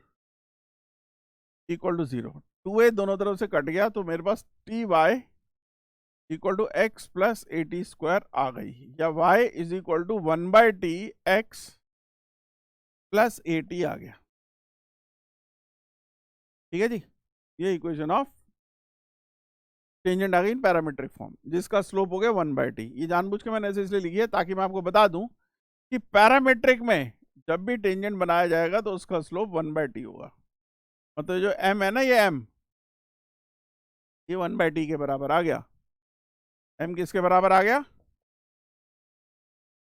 equal to 0। 2a दोनों तरफ से कट गया तो मेरे पास t y equal to x plus 80 square आ गई, या y is equal to 1 by t x plus 80 आ गया। ठीक है जी, ये इक्वेशन ऑफ टेंजेंट आ गई इन पैरामीट्रिक फॉर्म, जिसका स्लोप हो गया 1 बाई टी। ये जानबूझ के मैंने ऐसे इसलिए लिखी है ताकि मैं आपको बता दूं कि पैरामीट्रिक में जब भी टेंजेंट बनाया जाएगा तो उसका स्लोप 1 बाई टी होगा। मतलब जो m है ना, ये m, ये 1 बाई टी के बराबर आ गया। m किसके बराबर आ गया?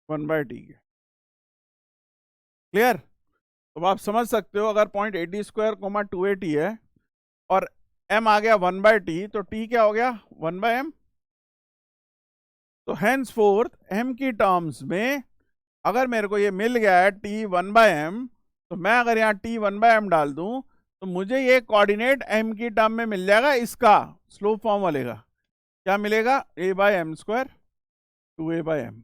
1 बाई टी के। क्लियर? तो आप समझ सकते हो अगर पॉइंट 80 स्क्वायर कोमा 280 है और m आ गया 1/t, तो t क्या हो गया 1/m। तो हैंस फोर्थ m की टर्म्स में अगर मेरे को ये मिल गया है t 1/m, तो मैं अगर यहाँ t 1/m डाल दूं तो मुझे ये कोऑर्डिनेट m की टर्म में मिल जाएगा, इसका स्लोप फॉर्म वाले का क्या मिलेगा, a/m², 2a/m।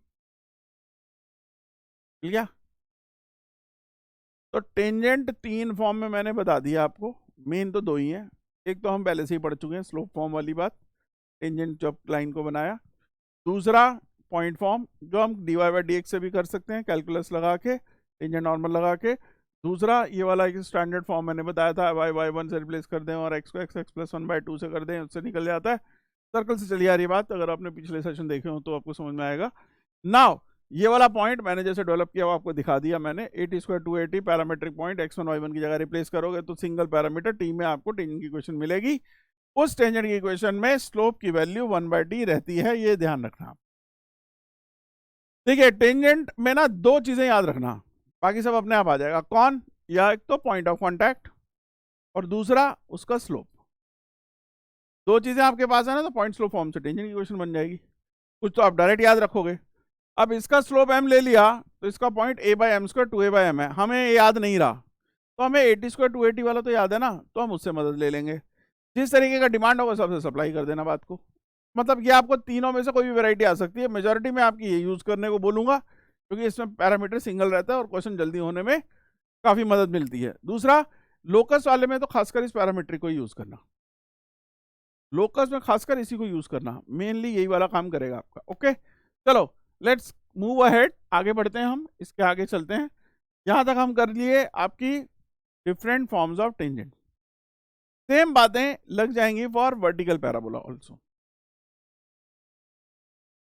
मिल गया। तो टेंजेंट 3 फॉर्म में मैंने बता दिया आपको, मेन तो 2 ही हैं। एक तो हम पहले से ही पढ़ चुके हैं, स्लोप फॉर्म वाली बात, टेंजेंट जब लाइन को बनाया। दूसरा पॉइंट फॉर्म, जो हम dy/dx से भी कर सकते हैं कैलकुलस लगा के, टेंजेंट नॉर्मल लगा के। दूसरा ये वाला एक स्टैंडर्ड फॉर्म मैंने बताया था, y/1 से रिप्लेस कर दें और x को x + 1/2 से कर दें, उससे निकल जाता है। सर्कल से चली आ रही बात, अगर आपने पिछले सेशन देखे हो तो आपको समझ में आएगा। नाउ ये वाला पॉइंट मैंने जैसे डेवलप किया वो आपको दिखा दिया मैंने, 80² 280 पैरामीट्रिक पॉइंट x1 y1 की जगह रिप्लेस करोगे तो सिंगल पैरामीटर t में आपको टेंजेंट की इक्वेशन मिलेगी। उस टेंजेंट की इक्वेशन में स्लोप की वैल्यू 1/t रहती है, ये ध्यान रखना। देखिए टेंजेंट में ना 2 चीजें याद रखना, बाकी सब अपने आप आ जाएगा। कौन? या एक तो पॉइंट ऑफ कॉन्टैक्ट और दूसरा उसका स्लोप। 2 चीजें आपके पास है ना, तो पॉइंट स्लोप फॉर्म से टेंजेंट की इक्वेशन बन जाएगी। कुछ तो आप डायरेक्ट याद रखोगे। अब इसका स्लोप m ले लिया तो इसका पॉइंट a/m², 2a/m है, हमें ये याद नहीं रहा, तो हमें 80² 280 वाला तो याद है ना, तो हम उससे मदद ले लेंगे। जिस तरीके का डिमांड होगा सबसे सप्लाई कर देना बात को। मतलब ये आपको तीनों में से कोई भी वैरायटी आ सकती है, मेजॉरिटी में आपकी ये यूज करने को बोलूंगा क्योंकि इसमें पैरामीटर सिंगल रहता है और क्वेश्चन जल्दी होने में काफी मदद मिलती है। दूसरा, लोकस वाले में तो खासकर इस पैरामीट्रिक को यूज करना, लोकस में खासकर इसी को यूज करना, मेनली यही वाला काम करेगा आपका। ओके चलो लेट्स मूव अहेड, आगे बढ़ते हैं, हम इसके आगे चलते हैं। यहां तक हम कर लिए आपकी different forms of tangent. Same बातें लग जाएंगी for vertical parabola also.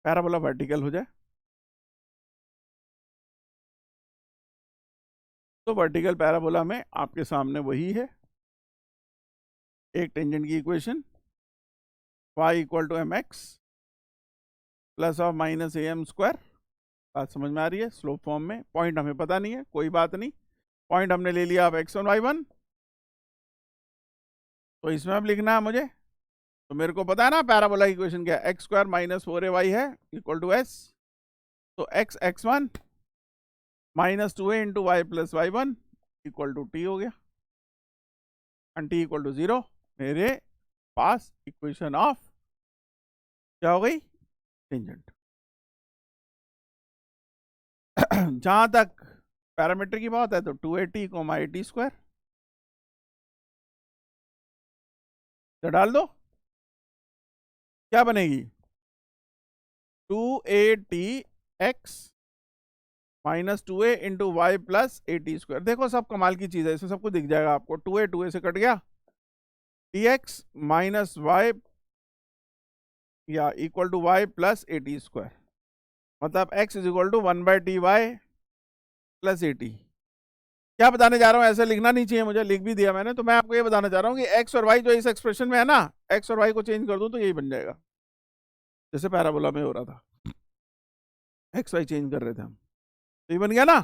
Parabola vertical हो जाए तो वर्टिकल पैराबोला में आपके सामने वही है, एक टेंजेंट की इक्वेशन y = mx ± am²। बात समझ में आ रही है? स्लोप फॉर्म में। पॉइंट हमें पता नहीं है, कोई बात नहीं, पॉइंट हमने ले लिया अब x1 y1, तो इसमें अब लिखना है मुझे, तो मेरे को पता है ना पैराबोला की इक्वेशन क्या है, x² - 4ay है = s, तो x1 - 2a × y + y1 = t हो गया, एंड t = 0। मेरे पास इक्वेशन ऑफ क्या हो गई, टेंजेंट। जहां तक पैरामीटर की बात है तो 280, 80², तो डाल दो, क्या बनेगी 280x - 2a × y + 80²। देखो सब कमाल की चीज है, इसमें सब कुछ दिख जाएगा आपको। 2a से कट गया, dx - y या = y + 80², मतलब x = 1/ty + 80। क्या बताने जा रहा हूं, ऐसे लिखना नहीं चाहिए मुझे, लिख भी दिया मैंने। तो मैं आपको ये बताना चाह रहा हूं कि x और y जो इस एक्सप्रेशन में है ना, x और y को चेंज कर दूं तो यही बन जाएगा, जैसे पैराबोला में हो रहा था, एक्स वाई चेंज कर रहे थे हम, तो ये बन गया ना।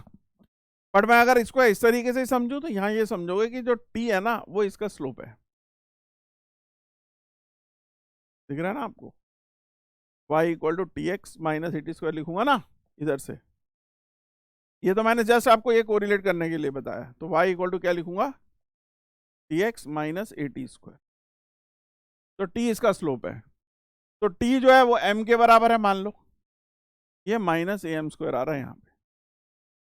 बट मैं अगर इसको इस तरीके से समझूं तो यहाँ ये समझोगे कि जो t है ना वो इसका स्लोप है, दिख रहा है ना आपको, y = tx - 80² लिखूंगा ना इधर से, ये तो मैंने जस्ट आपको ये कोरिलेट करने के लिए बताया। तो y = क्या लिखूंगा, tx - 80², तो t इसका स्लोप है। तो t जो है वो m के बराबर है, मान लो ये -am² आ रहा है यहाँ पे,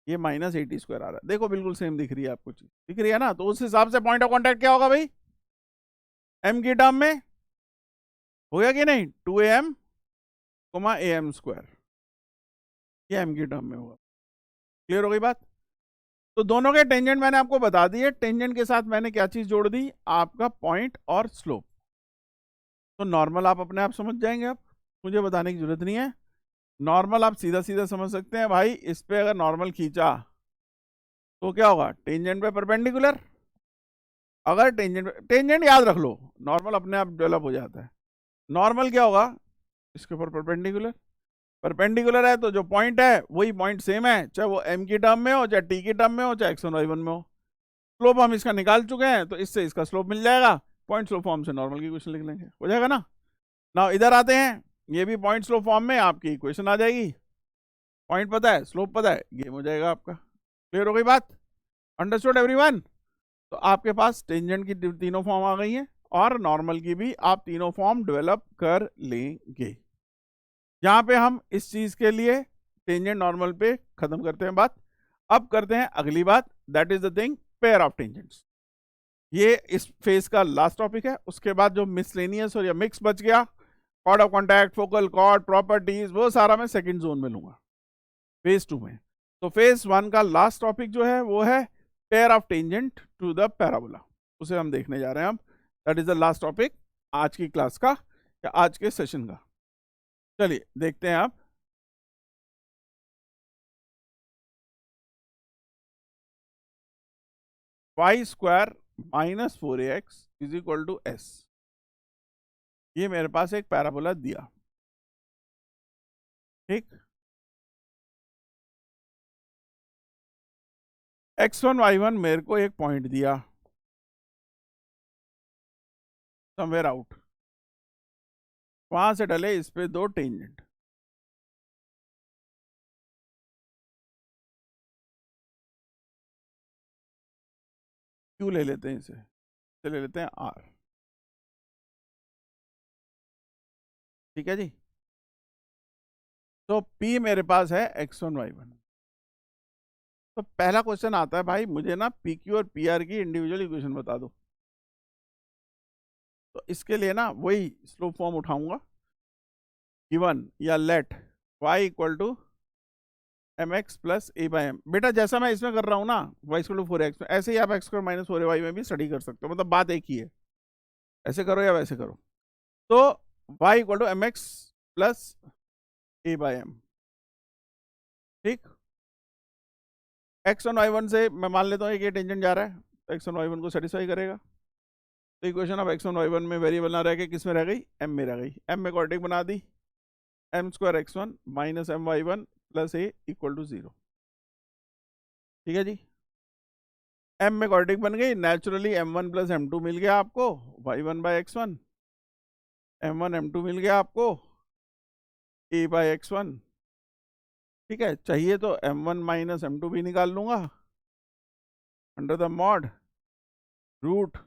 ये -80² आ रहा है, देखो बिल्कुल सेम दिख रही है आपको चीज, दिख रही है ना। तो उस हिसाब से पॉइंट ऑफ कॉन्टैक्ट क्या होगा भाई, m की टर्म में हो गया कि नहीं, 2am, am², ये m की टर्म में होगा। क्लियर हो गई बात? तो दोनों के टेंजेंट मैंने आपको बता दिए, टेंजेंट के साथ मैंने क्या चीज जोड़ दी, आपका पॉइंट और स्लोप। तो नॉर्मल आप अपने आप समझ जाएंगे, अब मुझे बताने की जरूरत नहीं है, नॉर्मल आप सीधा सीधा समझ सकते हैं भाई। इस पे अगर नॉर्मल खींचा तो क्या होगा, टेंजेंट पे परपेंडिकुलर। अगर टेंजेंट याद रख लो, नॉर्मल अपने आप डेवलप हो जाता है। नॉर्मल क्या होगा, इसके ऊपर परपेंडिकुलर, परपेंडिकुलर है तो जो पॉइंट है वही पॉइंट सेम है, चाहे वो m की टर्म में हो, चाहे t की टर्म में हो, चाहे x1 y1 में हो। स्लोप हम इसका निकाल चुके हैं, तो इससे इसका स्लोप मिल जाएगा। पॉइंट स्लोप फॉर्म से नॉर्मल की इक्वेशन लिख लेंगे, हो जाएगा ना। ना इधर आते हैं, ये भी पॉइंट स्लोप फॉर्म में आपकी इक्वेशन आ जाएगी। पॉइंट पता है, स्लोप पता है, गेम हो जाएगा आपका। क्लियर हो गई बात? Understood everyone? तो आपके पास टेंजेंट की तीनों फॉर्म आ गई हैं और नॉर्मल की भी आप तीनों फॉर्म डेवलप कर लेंगे। यहाँ पे हम इस चीज के लिए टेंजेंट नॉर्मल पे खत्म करते हैं बात। अब करते हैं अगली बात, that is the thing, pair of tangents. ये इस फेज का लास्ट टॉपिक है। उसके बाद जो मिसलेनियस और या मिक्स बच गया, chord of contact, focal chord, properties, वो सारा मैं सेकंड जोन में लूंगा फेज 2 में। तो फेज 1 का लास्ट टॉपिक जो है वो है pair of tangent to the parabola, उसे हम देखने जा रहे हैं अब। That is the last topic आज की क्लास का या आज के सेशन का। चलिए देखते हैं आप। Y square minus 4ax is equal to S, ये मेरे पास एक पैराबोला दिया, ठीक। x1 y1 मेरे को एक पॉइंट दिया समवेयर आउट, वहां से डले इस पे दो टेंजेंट। क्यों ले लेते हैं इसे ले लेते हैं r, ठीक है जी। तो p मेरे पास है x1 y1। तो पहला क्वेश्चन आता है, भाई मुझे ना pq और pr की इंडिविजुअल इक्वेशन बता दो। तो इसके लिए ना वही स्लोप फॉर्म उठाऊंगा, गिवन या let y equal to mx plus a by m। बेटा जैसा मैं इसमें कर रहा हूँ ना y इक्वल टू 4x में, ऐसे ही आप x स्क्वायर माइनस 4ay में भी स्टडी कर सकते हो, मतलब बात एक ही है, ऐसे करो या वैसे करो। तो y equal to mx plus a by m, ठीक। x1 y1 से मैं मान लेता हूँ एक ये टेंजेंट जा रहा है, तो x1 y1 को सेटिस्फाई करेगा। तो इक्वेशन अब x1 y1 में वेरिएबल ना रह के किस में रह गई, m में रह गई। m में क्वाड्रेटिक बना दी, m square x1 minus m y1 plus a equal to 0, ठीक है जी। m में क्वाड्रेटिक बन गई, नेचुरली m1 प्लस m2 मिल गया आपको y1 by x1, m1 m2 मिल गया आपको a बाई x1, ठीक है। चाहिए तो m1 माइनस m2 भी निकाल लूंगा under the mod root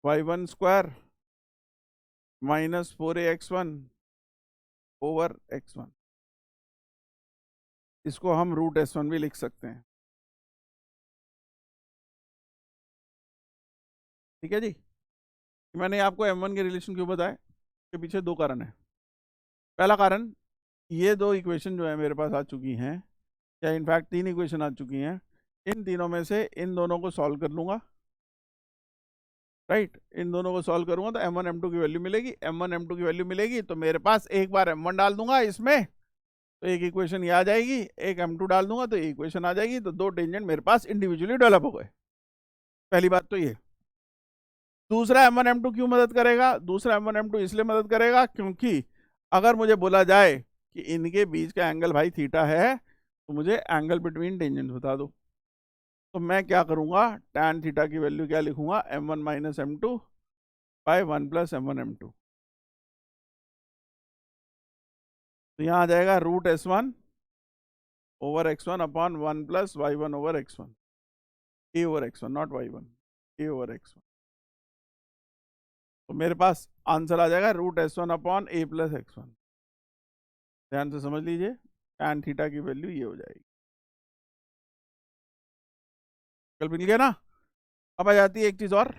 y1 square minus 4ax1 over x1, इसको हम रूट s1 भी लिख सकते हैं, ठीक है जी। मैंने आपको m1 के रिलेशन क्यों बताया, के पीछे दो कारण है। पहला कारण, ये दो इक्वेशन जो है मेरे पास आ चुकी हैं, या इनफैक्ट तीन इक्वेशन आ चुकी हैं, इन तीनों में से इन दोनों को सॉल्व कर लूंगा, राइट। इन दोनों को सॉल्व करूंगा तो m1 m2 की वैल्यू मिलेगी, m1 m2 की वैल्यू मिलेगी तो मेरे पास एक बार m1 डाल दूंगा इसमें तो एक इक्वेशन ये आ जाएगी, एक m2 डाल दूंगा तो एक इक्वेशन आ जाएगी, तो दो टेंजेंट मेरे पास इंडिविजुअली डेवलप हो गए। पहली बात तो ये। दूसरा m1 m2 क्यों मदद करेगा, दूसरा m1 m2 इसलिए मदद करेगा क्योंकि अगर मुझे बोला जाए कि इनके बीच का एंगल भाई थीटा है, तो मुझे एंगल बिटवीन टेंजेंट्स बता दो। तो मैं क्या करूंगा, tan थीटा की वैल्यू क्या लिखूंगा, m1 minus m2 by 1 plus m1 m2। तो यहाँ आ जाएगा root s1 over x1 upon 1 plus y1 over x1, a over x1 not y1, a over x1। तो मेरे पास आंसर आ जाएगा root s1 upon a plus x1। ध्यान से समझ लीजिए, tan थीटा की वैल्यू ये हो जाएगी। कल मिल गया ना। अब आ जाती है एक चीज और,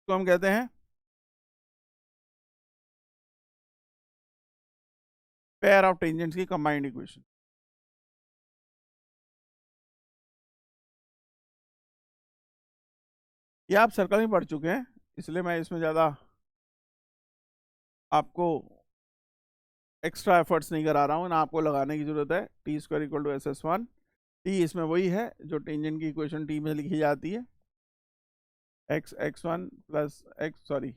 तो हम कहते हैं पेयर ऑफ टेंजेंट्स की कंबाइंड इक्वेशन। ये आप सर्कल में पढ़ चुके हैं, इसलिए मैं इसमें ज़्यादा आपको एक्स्ट्रा एफर्ट्स नहीं करा रहा हूँ ना, आपको लगाने की जरूरत है। T square equal to S S one, T इसमें वही है जो टेंजेंट की इक्वेशन टी में लिखी जाती है, X X one plus X sorry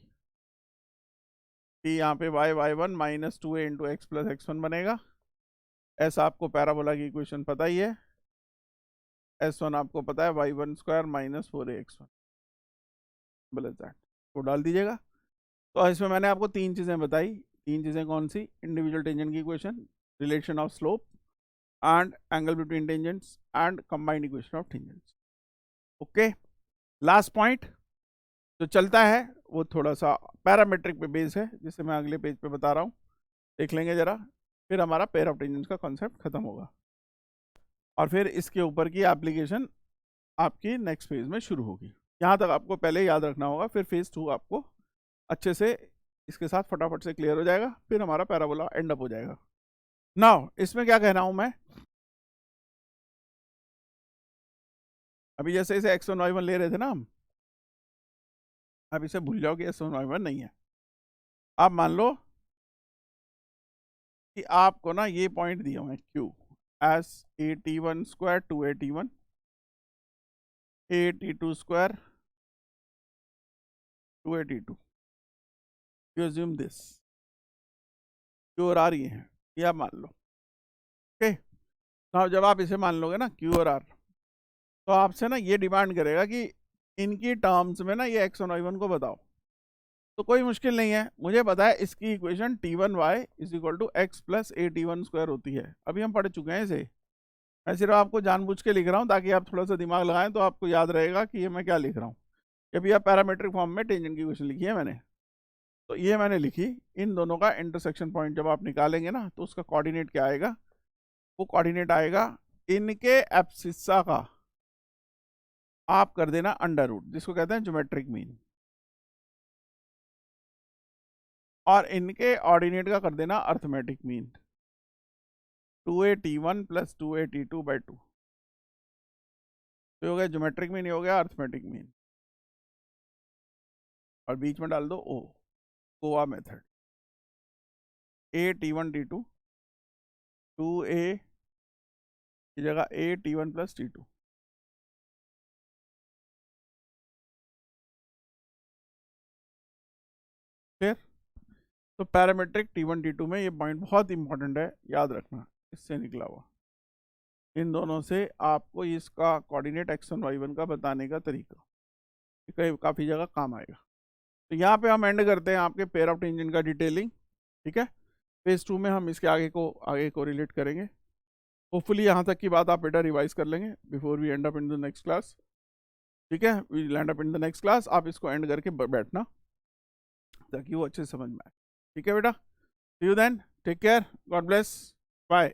T यहाँ पे Y Y one minus 2a into x plus x1 बनेगा। एस आपको पैराबोला की इक्वेशन पता ही है, S1 आपको पता है y1 square minus 4ax1 that, वो डाल दीजिएगा। तो इसमें मैंने आपको तीन चीज़ें बताई। तीन चीज़ें कौन सी? इंडिविजुअल टेंजेंट की equation, relation of slope and angle between tangents and combined equation of tangents. Okay, last point जो चलता है वो थोड़ा सा पैरामीट्रिक पे बेस है, जिसे मैं अगले पेज पे बता रहा हूँ, देख लेंगे जरा, फिर हमारा पेयर ऑफ टेंजेंट्स का कॉन्सेप्ट खत्म होगा और फिर इसके ऊपर की एप्लीकेशन आपकी नेक्स्ट फेज में शुरू होगी। यहाँ तक आपको पहले याद रखना होगा, फिर फेज 2 आपको अच्छे से इसके साथ फटाफट से क्लियर हो जाएगा, फिर हमारा पैराबोला एंड अप हो जाएगा। नाउ इसमें क्या कहना हूं मैं, अभी जैसे इसे x1 y1 ले रहे थे ना हम, अब इसे भूल जाओ कि x1 y1 नहीं है। आप मान लो कि आपको ना ये पॉइंट दिए हुए हैं q S at1 square 2at1 at2 square 2at2, you assume this q और r ये हैं, ये आप मान लो। ओके, तो जब आप इसे मान लोगे ना q और r, तो आपसे ना ये डिमांड करेगा कि इनकी टर्म्स में ना ये x1 y1 को बताओ। तो कोई मुश्किल नहीं है, मुझे पता है इसकी equation t1y is equal to x plus at1 square होती है। अभी हम पढ़ चुके हैं इसे, मैं सिर्फ आपको जानबूझ के लिख रहा हूँ ताकि आप थोड़ा सा दिमाग लगाएं, तो आपको याद रहेगा कि ये मैं क्या लिख रहा हूँ। अभी आप पैरामीट्रिक फॉर्म में टेंजेंट की इक्वेशन लिखी है मैंने, तो ये मैंने लिखी, इन दोनों का इंटरसेक्शन पॉइंट जब आप निकालेंगे ना, तो उसका कोऑर्डिनेट क्या आएगा? वो कोऑर्डिनेट आएगा इनके एब्सिस्सा का आप कर देना अंडर रूट, जिसको कहते हैं ज्योमेट्रिक मीन, और इनके ऑर्डिनेट का कर देना arithmetic mean, 2at1 plus 2at2 by 2। तो हो गया ज्योमेट्रिक मीन, हो गया अर्थमेटिक मीन, और बीच में डाल दो ओ, कोआ मेथड, at1 t2 2a की जगह at1 प्लस t2। फिर तो पैरामेट्रिक t1 t2 में ये पॉइंट बहुत इंपॉर्टेंट है, याद रखना, इससे निकला हुआ, इन दोनों से आपको इसका कोऑर्डिनेट x1 y1 का बताने का तरीका काफ़ी जगह काम आएगा। तो यहाँ पे हम एंड करते हैं आपके पेयर ऑफ टेंजेंट का डिटेलिंग, ठीक है। फेज 2 में हम इसके आगे को रिलेट करेंगे। होपफुली यहाँ तक की बात आप बेटा रिवाइज कर लेंगे before we end up in the next class, ठीक है। We land up in the next class, आप इसको एंड करके बैठना ताकि वो अच्छे से समझ में आए, ठीक है बेटा। See you then, take care, God bless, bye.